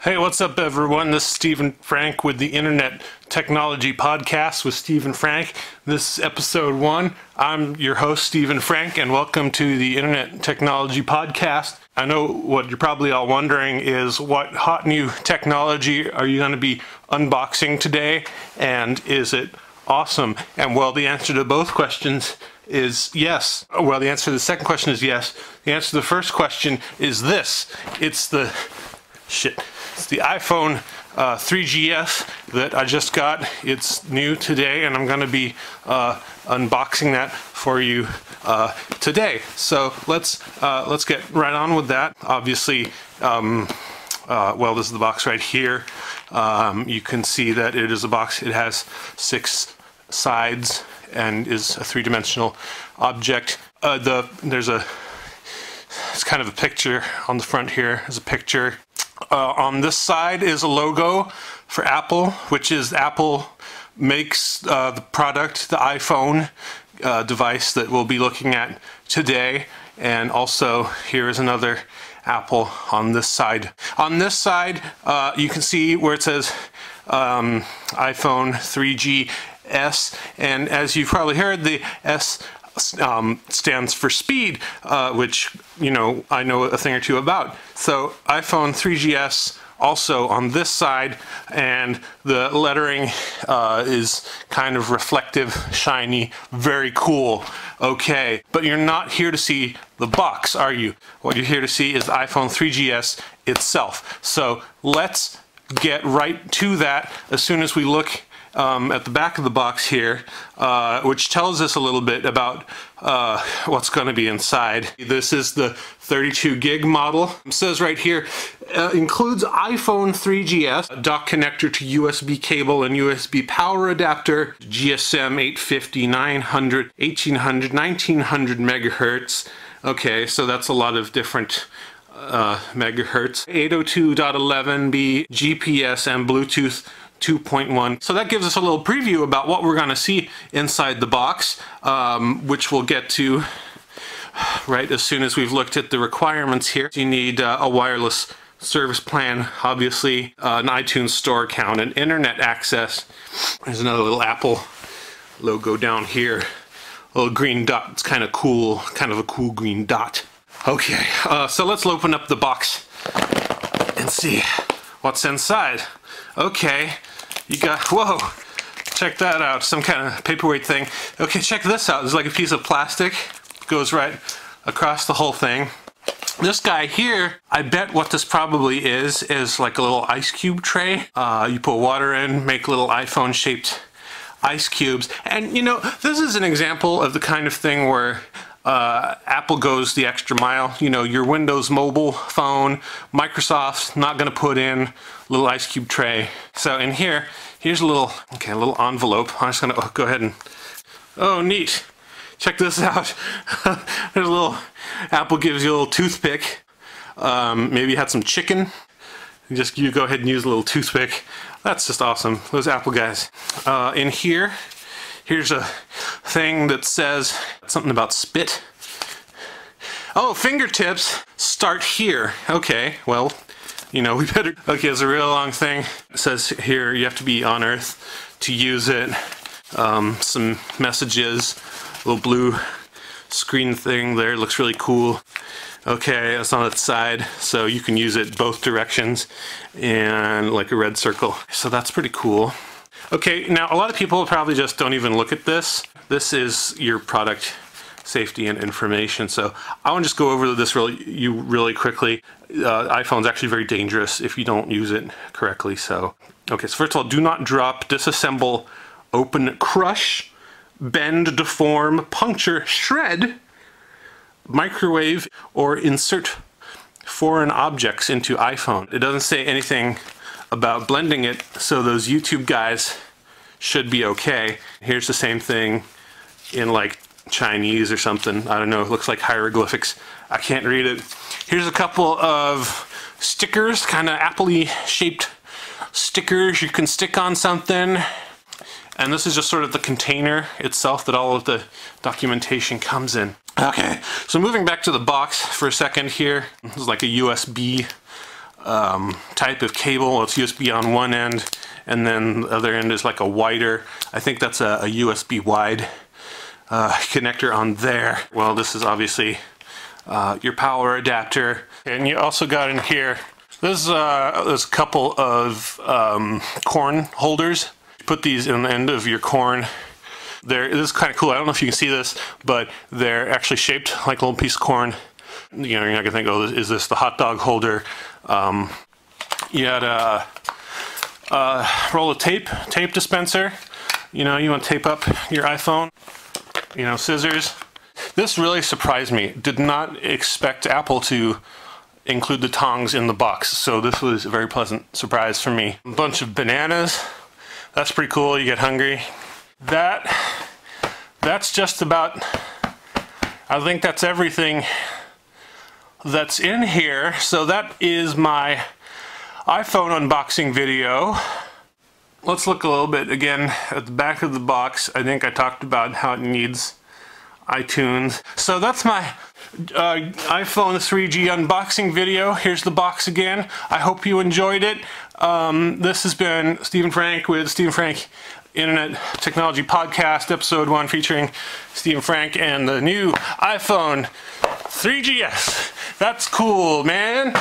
Hey, what's up everyone? This is Stephen Frank with the Internet Technology Podcast with Stephen Frank. This is episode 1. I'm your host, Stephen Frank, and welcome to the Internet Technology Podcast. I know what you're probably all wondering is what hot new technology are you going to be unboxing today, and is it awesome? And well, the answer to both questions is yes. Well, the answer to the second question is yes. The answer to the first question is this. It's the iPhone 3GS that I just got. It's new today, and I'm going to be unboxing that for you today. So let's get right on with that. Obviously, well, this is the box right here. You can see that it is a box. It has 6 sides and is a 3-dimensional object. It's kind of a picture on the front here. There's a picture. On this side is a logo for Apple, which is Apple makes the product, the iPhone device that we'll be looking at today. And also here is another Apple on this side. On this side, you can see where it says iPhone 3GS, and as you've probably heard, the S stands for speed, which, you know, I know a thing or two about. So iPhone 3GS also on this side, and the lettering is kind of reflective, shiny, very cool. Okay, but you're not here to see the box, are you? What you're here to see is the iPhone 3GS itself. So let's get right to that as soon as we look at the back of the box here, which tells us a little bit about what's going to be inside. This is the 32 gig model. It says right here, includes iPhone 3GS, a dock connector to USB cable and USB power adapter, GSM 850, 900, 1800, 1900 megahertz. Okay, so that's a lot of different megahertz. 802.11b, GPS, and Bluetooth 2.1. So that gives us a little preview about what we're going to see inside the box, which we'll get to right as soon as we've looked at the requirements here. You need a wireless service plan, obviously, an iTunes store account, and internet access. There's another little Apple logo down here. A little green dot. It's kind of cool, kind of a cool green dot. Okay, so let's open up the box and see what's inside. Okay, you got, whoa, check that out, some kind of paperweight thing. Okay, check this out. There's like a piece of plastic, goes right across the whole thing. This guy here, I bet what this probably is like a little ice cube tray. You put water in, make little iPhone shaped ice cubes. And you know, this is an example of the kind of thing where Apple goes the extra mile. You know, your Windows mobile phone, Microsoft's not going to put in a little ice cube tray. So in here, here's a little envelope. I'm just going to go ahead and, oh neat, check this out. There's a little, Apple gives you a little toothpick. Maybe you had some chicken. You go ahead and use a little toothpick. That's just awesome, those Apple guys. In here, here's a thing that says something about spit. Oh, fingertips start here. Okay, well, you know, we better... Okay, it's a real long thing. It says here you have to be on Earth to use it. Some messages, a little blue screen thing there. It looks really cool. Okay, it's on its side, so you can use it both directions, and like a red circle. So that's pretty cool. Okay, now a lot of people probably just don't even look at this. This is your product safety and information. So I want to just go over this really quickly. iPhone's actually very dangerous if you don't use it correctly. So, okay, so first of all, do not drop, disassemble, open, crush, bend, deform, puncture, shred, microwave, or insert foreign objects into iPhone. It doesn't say anything about blending it, so those YouTube guys should be okay. Here's the same thing in like Chinese or something. I don't know, it looks like hieroglyphics. I can't read it. Here's a couple of stickers, kind of Apple-y shaped stickers you can stick on something. And this is just sort of the container itself that all of the documentation comes in. Okay, so moving back to the box for a second here. This is like a USB type of cable. It's USB on one end, and then the other end is like a wider, I think that's a USB wide connector on there. Well, this is obviously your power adapter. And you also got in here, there's a couple of corn holders. Put these in the end of your corn. This is kind of cool. I don't know if you can see this, but they're actually shaped like a little piece of corn. You know, you're not gonna think, oh, is this the hot dog holder? You had a roll of tape dispenser. You know, you want to tape up your iPhone. You know, scissors. This really surprised me. Did not expect Apple to include the tongs in the box, so this was a very pleasant surprise for me. A bunch of bananas. That's pretty cool. You get hungry. That's just about, I think that's everything that's in here. So that is my iPhone unboxing video. Let's look a little bit again at the back of the box. I think I talked about how it needs iTunes. So that's my iPhone 3G unboxing video. Here's the box again. I hope you enjoyed it. This has been Stephen Frank with Stephen Frank Internet Technology Podcast, episode 1, featuring Stephen Frank and the new iPhone 3GS. That's cool, man.